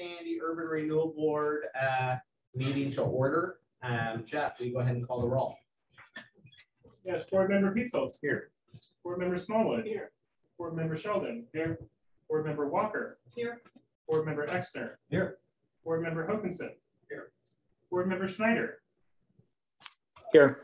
Sandy Urban Renewal Board meeting to order. Jeff, will you go ahead and call the roll? Yes, Board Member Pietzel here. Board Member Smallwood here. Board Member Sheldon here. Board Member Walker here. Board Member Exner here. Board Member Hokinson here. Board Member Schneider here.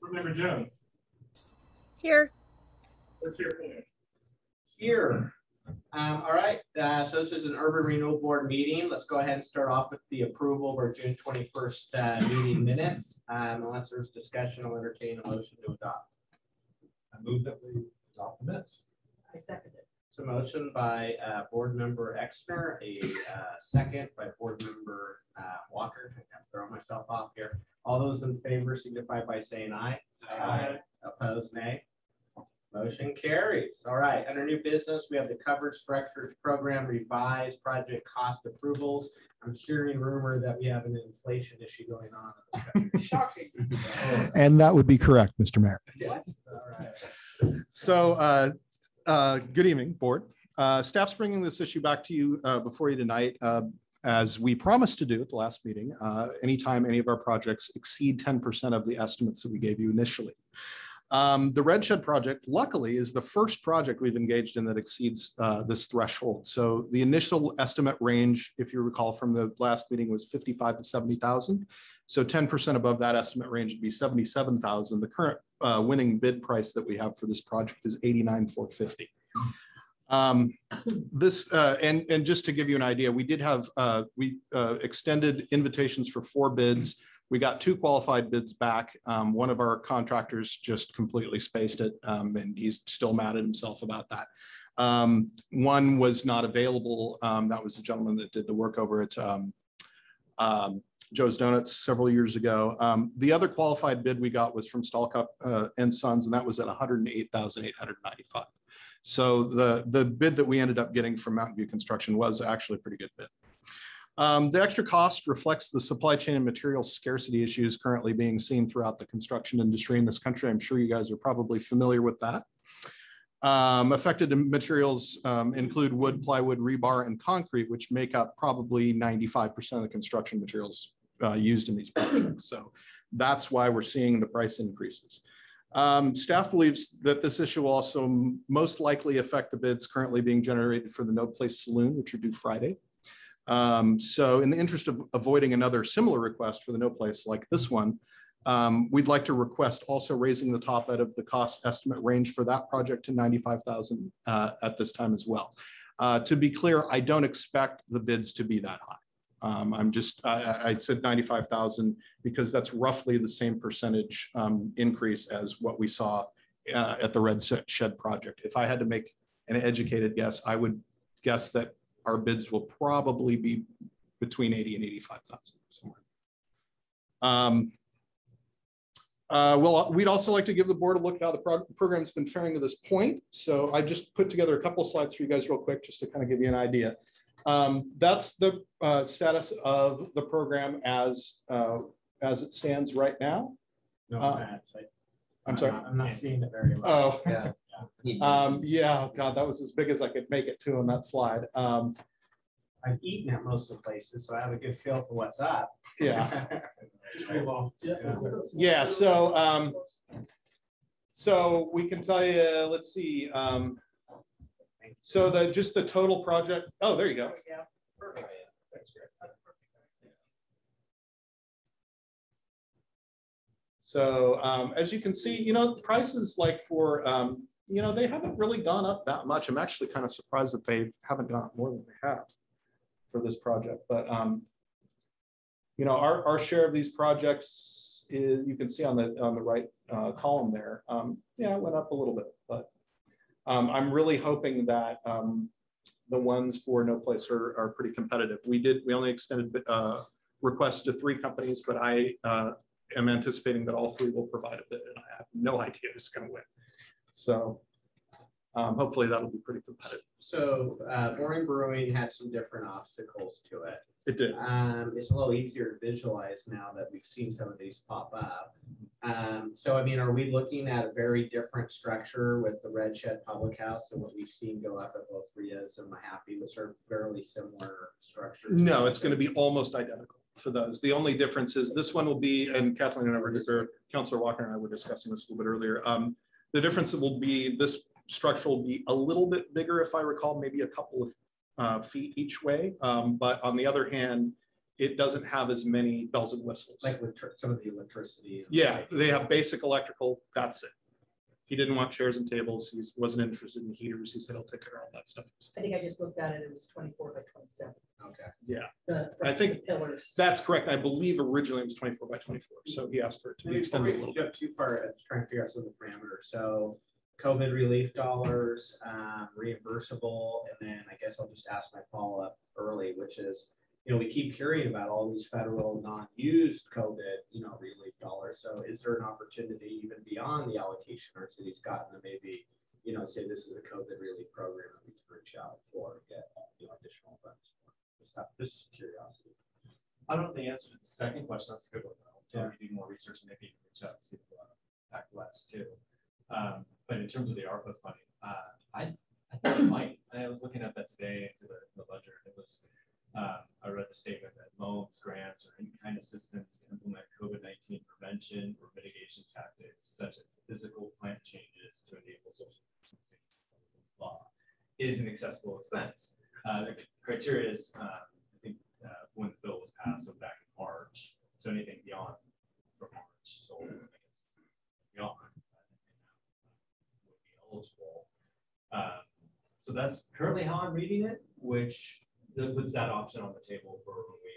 Board Member Jones here. Here. All right, so this is an Urban Renewal Board meeting. Let's go ahead and start off with the approval of our June 21st meeting minutes. Unless there's discussion, I'll entertain a motion to adopt. I move that we adopt the minutes. I second it. So motion by Board Member Exner, a second by Board Member Walker. I'm throwing myself off here. All those in favor signify by saying aye. Aye. Opposed, nay. Motion carries. All right, under new business, we have the covered structures program revised project cost approvals. I'm hearing rumor that we have an inflation issue going on. Shocking. And that would be correct, Mr. Mayor. Yes. All right. So good evening, board. Staff's bringing this issue back to you before you tonight. As we promised to do at the last meeting, anytime any of our projects exceed 10% of the estimates that we gave you initially. The Red Shed project, luckily, is the first project we've engaged in that exceeds this threshold. So the initial estimate range, if you recall from the last meeting, was 55 to 70,000. So 10% above that estimate range would be 77,000. The current winning bid price that we have for this project is 89,450. And just to give you an idea, we did have extended invitations for 4 bids. We got 2 qualified bids back. One of our contractors just completely spaced it, and he's still mad at himself about that. One was not available. That was the gentleman that did the work over at Joe's Donuts several years ago. The other qualified bid we got was from Stallcup and Sons, and that was at $108,895. So the bid that we ended up getting from Mountain View Construction was actually a pretty good bid. The extra cost reflects the supply chain and material scarcity issues currently being seen throughout the construction industry in this country. I'm sure you guys are probably familiar with that. Affected materials include wood, plywood, rebar, and concrete, which make up probably 95% of the construction materials used in these projects. So that's why we're seeing the price increases. Staff believes that this issue will also most likely affect the bids currently being generated for the No Place Saloon, which are due Friday. So in the interest of avoiding another similar request for the No Place like this one, we'd like to request also raising the top end of the cost estimate range for that project to 95,000 at this time as well. To be clear, I don't expect the bids to be that high. I said 95,000 because that's roughly the same percentage increase as what we saw at the Red Shed project. If I had to make an educated guess, I would guess that our bids will probably be between 80 and 85,000 somewhere. Well, we'd also like to give the board a look at how the program's been faring to this point. So I just put together a couple of slides for you guys real quick, just to kind of give you an idea. That's the status of the program as it stands right now. No, I'm sorry. I'm not seeing it very well. Oh, yeah. Yeah, God, that was as big as I could make it to on that slide. I've eaten at most of the places, so I have a good feel for what's up. Yeah. Yeah. So we can tell you. Let's see. So just the total project. Oh, there you go. Yeah. Perfect. So as you can see, the prices like for they haven't really gone up that much. I'm actually kind of surprised that they haven't gone up more than they have for this project. But our share of these projects is, you can see on the right column there. Yeah, it went up a little bit, but I'm really hoping that the ones for No Place are pretty competitive. We only extended requests to 3 companies, but I am anticipating that all 3 will provide a bid, and I have no idea who's going to win. So hopefully that'll be pretty competitive. So Boring Brewing had some different obstacles to it. It did. It's a little easier to visualize now that we've seen some of these pop up. So, I mean, are we looking at a very different structure with the Red Shed Public House and what we've seen go up at both Ria's and Mahaffey? Was there fairly similar structure? No, it's going to be almost identical to those. The only difference is this one will be, and Kathleen and I were, or Councilor Walker and I were discussing this a little bit earlier. The difference will be this structure will be a little bit bigger, if I recall, maybe a couple of feet each way. But on the other hand, it doesn't have as many bells and whistles. Like with some of the electricity. Yeah, they have basic electrical, that's it. He didn't want chairs and tables. He wasn't interested in heaters. He said, I'll take care of all that stuff. I think I just looked at it. It was 24 by 27. Okay. Yeah, I think the pillars. that's correct. I believe originally it was 24 by 24. So he asked for it to be extended a little bit. Too far. I was trying to figure out some of the parameters. So COVID relief dollars, reimbursable, and then I guess I'll just ask my follow-up early, which is, you know, we keep hearing about all these federal non-used COVID, you know, relief dollars. So is there an opportunity even beyond the allocation our city's gotten to maybe, you know, say this is a COVID relief program that we can reach out for and get, you know, additional funds for? Just curiosity. I don't know the answer to the second question. That's a good one. I'll do more research and maybe reach out to see if Pac West too. But in terms of the ARPA funding, I think it might. I was looking at that today into the ledger. It was. I read the statement that loans, grants, or any kind of assistance to implement COVID-19 prevention or mitigation tactics, such as physical plant changes to enable social distancing law, is an accessible expense. The criteria is, I think, when the bill was passed, so back in March. So anything beyond from March, so I guess beyond would be eligible. So that's currently how I'm reading it, which puts that option on the table for when we.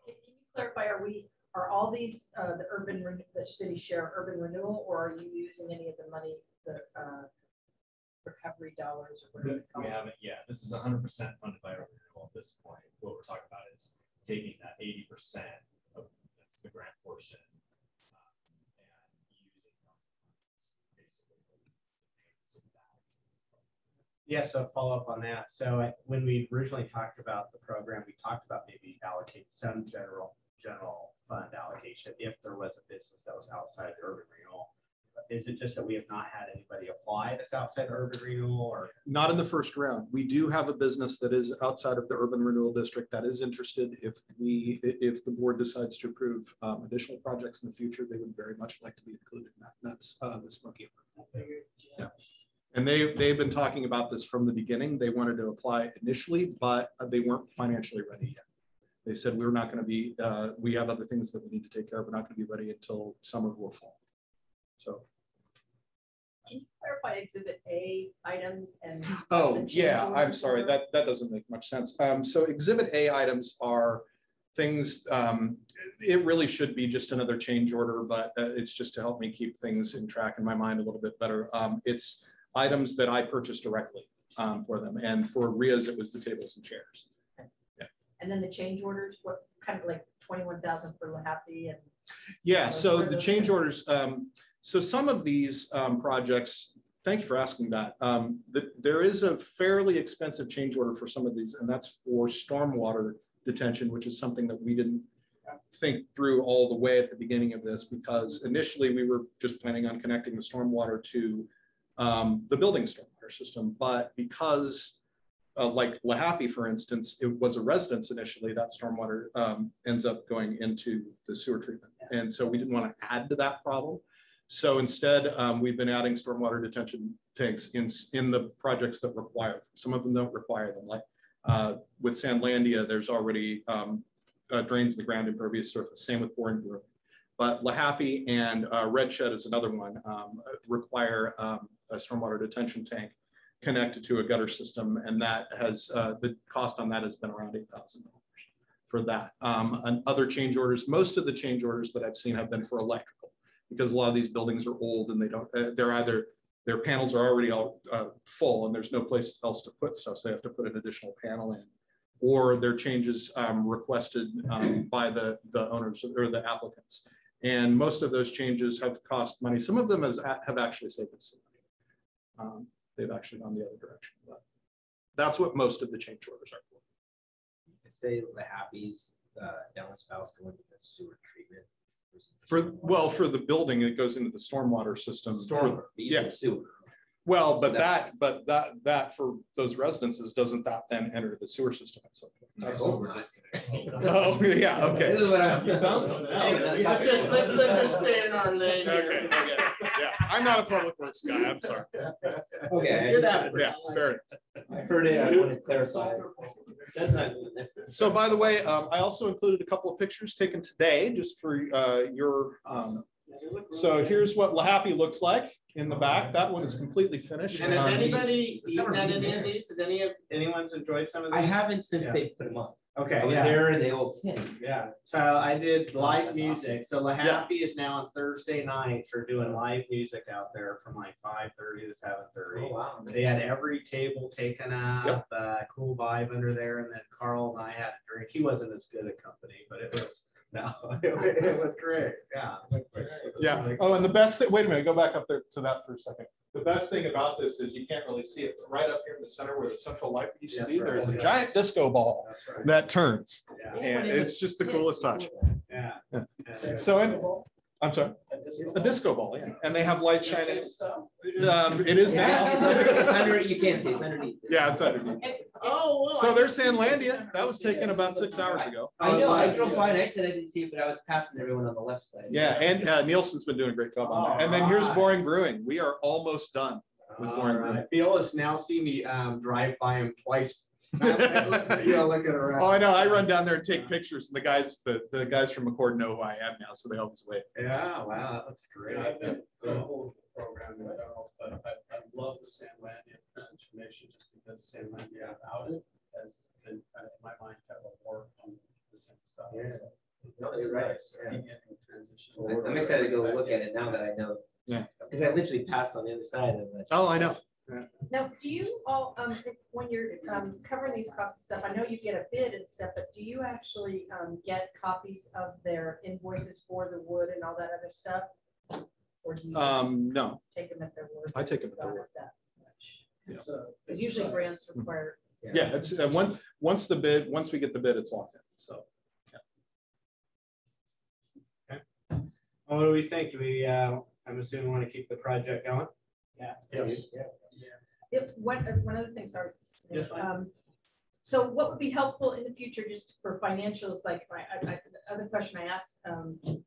Can you clarify? Are all these the city share urban renewal, or are you using any of the money, the recovery dollars, or whatever? We haven't yet. This is 100% funded by urban renewal at this point. What we're talking about is taking that 80% of the grant portion and using basically. Yeah, so follow up on that. So when we originally talked about the program, we talked about maybe allocating some general fund allocation if there was a business that was outside the urban renewal. Is it just that we have not had anybody apply that's outside the urban renewal, or? Not in the first round. We do have a business that is outside of the urban renewal district that is interested. If the board decides to approve additional projects in the future, they would very much like to be included in that. And that's the Smoky. Yeah. And they've been talking about this from the beginning. They wanted to apply initially, but they weren't financially ready yet. They said, we're not going to be, we have other things that we need to take care of. We're not going to be ready until summer or fall. So. Can you clarify Exhibit A items and? Oh, yeah, I'm sorry. That doesn't make much sense. So Exhibit A items are things, it really should be just another change order, but it's just to help me keep things in track in my mind a little bit better. It's items that I purchased directly for them. And for Ria's, it was the tables and chairs. Yeah. And then the change orders, what kind of like 21,000 for Lahappy and? Yeah, so the change orders, so some of these projects, thank you for asking that. There is a fairly expensive change order for some of these, and that's for stormwater detention, which is something that we didn't think through all the way at the beginning of this, because initially we were just planning on connecting the stormwater to the building stormwater system. But because like Lahappy, for instance, it was a residence initially, that stormwater ends up going into the sewer treatment. And so we didn't want to add to that problem. So instead, we've been adding stormwater detention tanks in the projects that require them. Some of them don't require them. Like with Sandlandia, there's already drains the ground impervious surface. Same with Boring Grove. But Lahappy and Red Shed is another one, require a stormwater detention tank connected to a gutter system. And that has, the cost on that has been around $8,000 for that. And other change orders, most of the change orders that I've seen have been for electrical, because a lot of these buildings are old and they don't, they're either, their panels are already all full and there's no place else to put stuff. So they have to put an additional panel in, or their changes requested by the owners or the applicants. And most of those changes have cost money. Some of them have actually saved us some money. They've actually gone the other direction, but that's what most of the change orders are for. Say the Happy's downspouts going to the sewer treatment? For the building, it goes into the stormwater system. Storm, Yeah. sewer. Well, but that for those residences, doesn't that then enter the sewer system at some point? That's what we're just. Oh, yeah, okay. This is what I'm. Let's understand our lane. Okay, yeah, I'm not a public works guy, I'm sorry. Okay. You're not- Yeah, fair. I heard it, I want to clarify. That's not. So by the way, I also included a couple of pictures taken today, just for your, so here's what LaHappy looks like in the back. That one is completely finished. And has anybody eaten at any of these? Has anyone's enjoyed some of these? I haven't since Yeah. they put them up. Okay, I was yeah. there in the old tin. Yeah, so I did live that's music. So LaHappy is now on Thursday nights. Are doing live music out there from like 5:30 to 7:30. Oh, wow. They had every table taken out, Yep. cool vibe under there, and then Carl and I had a drink. He wasn't as good a company, but it was it was great. Yeah. Yeah. Oh, and the best thing, wait a minute, go back up there to that for a second. The best thing about this is you can't really see it, but right up here in the center where the central light used to Yes, be, right. there's a giant disco ball That's right. that turns. Yeah. And it's just the coolest touch. Yeah. So, I'm sorry, a disco ball, yeah. And they have light shining. It is now. It's under, you can't see, it's underneath. Yeah, it's underneath. Oh, well. So there's Sandlandia. That was taken about 6 hours ago. I know, I drove by and I said I didn't see it, but I was passing everyone on the left side. Yeah, and Nielsen's been doing a great job on that. And then here's Boring Brewing. We are almost done with Boring Brewing. Phyllis now see me drive by him twice. Looking around. Oh, I know. I run down there and take pictures, and the guys from McCord know who I am now, so they always wait. Yeah, wow, that looks great. The whole program, but I love the Sandlandia transformation just because Sandlandia without it has been kind of in my mind kind of a war on the same stuff. Yeah. So, No, it's you're right. nice beginning transition. I'm excited to go look at it now that I know. Yeah. Because I literally passed on the other side of it. Oh, I know. Now, do you all, when you're covering these costs and stuff, I know you get a bid and stuff, but do you actually get copies of their invoices for the wood and all that other stuff? Or do you just No, take them at their word? I take them at their Not word. that much? It's Because usually grants require. yeah, it's once we get the bid, it's locked in. So What do we think? Do we, I'm assuming we want to keep the project going? Yeah. Yes. One of the things are, Yes, ma'am. so what would be helpful in the future, just for financials, like the other question I asked, Mr.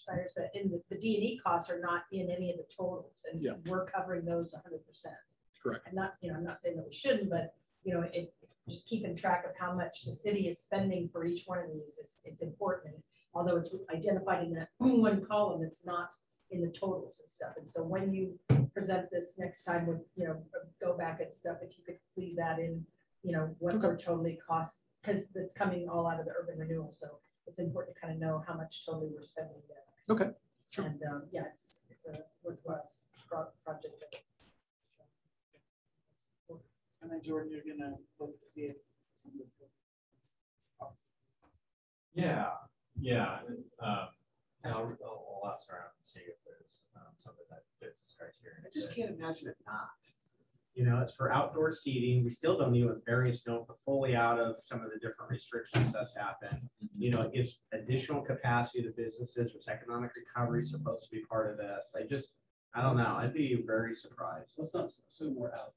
Snyder said, in the D&E costs are not in any of the totals, and Yeah. we're covering those 100%. Correct. I'm not saying that we shouldn't, but just keeping track of how much the city is spending for each one of these it's important. Although it's identified in that one column, it's not in the totals and stuff. And so when you present this next time, with go back and stuff, if you could please add in, what Okay. we're totally cost, because it's coming all out of the urban renewal. So it's important to kind of know how much totally we're spending there. Okay, sure. And it's a worthwhile project. And then Jordan, you're gonna look to see if some of this. Yeah. And I'll ask around and see if there's something that fits this criteria. I just can't imagine it not. It's for outdoor seating. We still don't even variance know if we're fully out of some of the different restrictions that's happened. It gives additional capacity to businesses, which economic recovery is supposed to be part of this. I don't know. I'd be very surprised. Let's not assume we're out.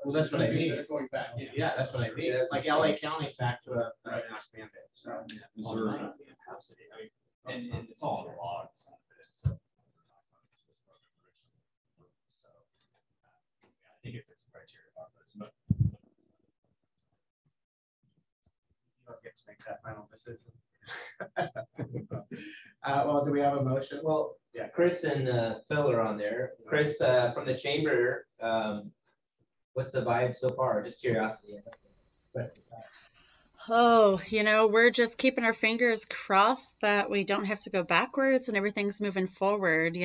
Well, that's what I mean. They're going back in. Yeah, that's what I mean. It's like LA County back to a mask mandate. So. Missouri. Capacity. And it's all in the logs. So, I think it fits the criteria of this, but You don't get to make that final decision. Well, do we have a motion? Well, Yeah. Chris and Phil are on there. Chris, from the chamber, what's the vibe so far? Just curiosity. Oh, we're just keeping our fingers crossed that we don't have to go backwards and everything's moving forward,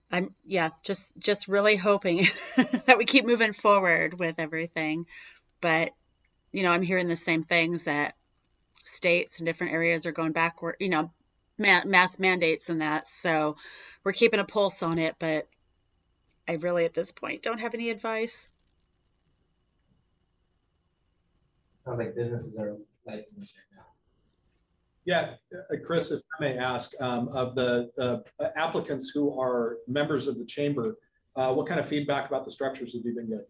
I'm just really hoping that we keep moving forward with everything. But, I'm hearing the same things, that states and different areas are going backward, mass mandates and that. So we're keeping a pulse on it, but I really at this point don't have any advice. Sounds like businesses are liking this right now. Yeah, Chris, if I may ask, of the applicants who are members of the chamber, what kind of feedback about the structures have you been getting?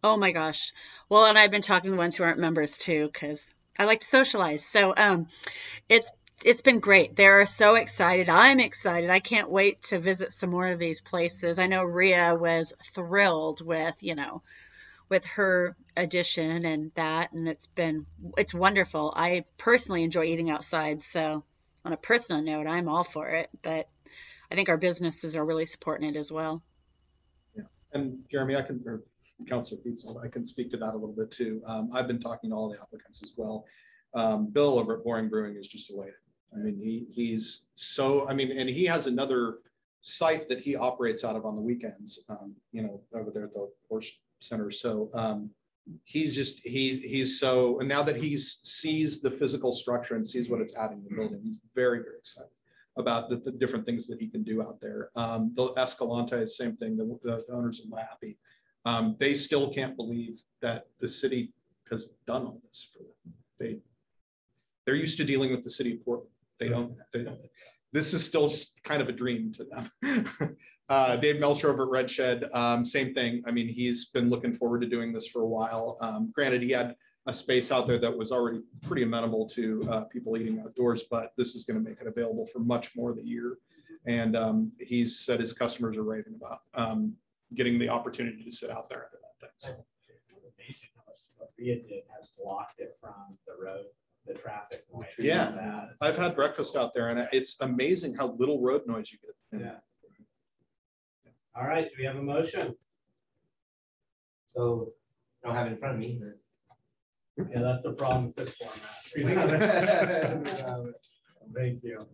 Oh my gosh. Well, and I've been talking to the ones who aren't members too, because I like to socialize. So it's been great. They're so excited. I'm excited. I can't wait to visit some more of these places. I know Rhea was thrilled with, with her addition and that, and it's wonderful. I personally enjoy eating outside, so on a personal note, I'm all for it. But I think our businesses are really supporting it as well. Yeah, and Jeremy, or Councilor Pietzel, I can speak to that a little bit too. I've been talking to all the applicants as well. Bill over at Boring Brewing is just elated. I mean, he's so, I mean, and he has another site that he operates out of on the weekends, over there at the horse center. So he's so, and now that he sees the physical structure and sees what it's adding to the building, he's very, very excited about the different things that he can do out there. The Escalante, same thing, the owners are happy. They still can't believe that the city has done all this for them. They're used to dealing with the city of Portland. This is still kind of a dream to them. Dave Melcher over at Red Shed, same thing. I mean, he's been looking forward to doing this for a while. Granted, he had a space out there that was already pretty amenable to people eating outdoors, but this is going to make it available for much more of the year. And he's said his customers are raving about getting the opportunity to sit out there under that thing. What Rhea did has blocked it from the road, the traffic noise. Yeah, I've had breakfast out there, and it's amazing how little road noise you get. Yeah. All right, do we have a motion? So I don't have it in front of me. Yeah, that's the problem with this format. Thank you.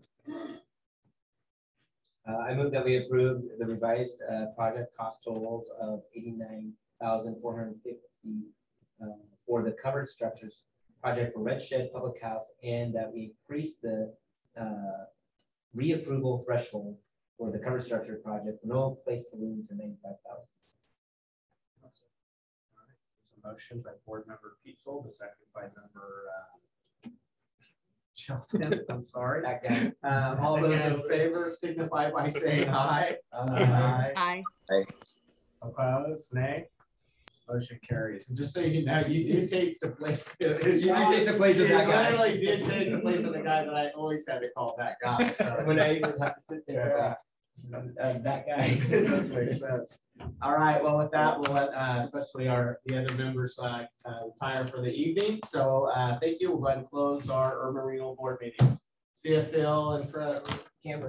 I move that we approve the revised project cost totals of $89,450 for the covered structures project for Red Shed Public House, and that we increase the reapproval threshold for the covered structure project for no place saloon to $95,000. There's a motion by board member Pietzel, the second by member Shelton. I'm sorry. All those in favor signify by saying aye. Aye. Opposed, nay. Motion carries. And just so you know, you do take the place. You do take the place of that guy. Literally did take the place of the guy that I always had to call that guy. So. When I even have to sit there, that guy. That makes sense. All right. Well, with that, we'll let especially the other members retire for the evening. So thank you. We'll go ahead and close our Urban Renewal Board meeting. See you, Phil and Trevor. Camera.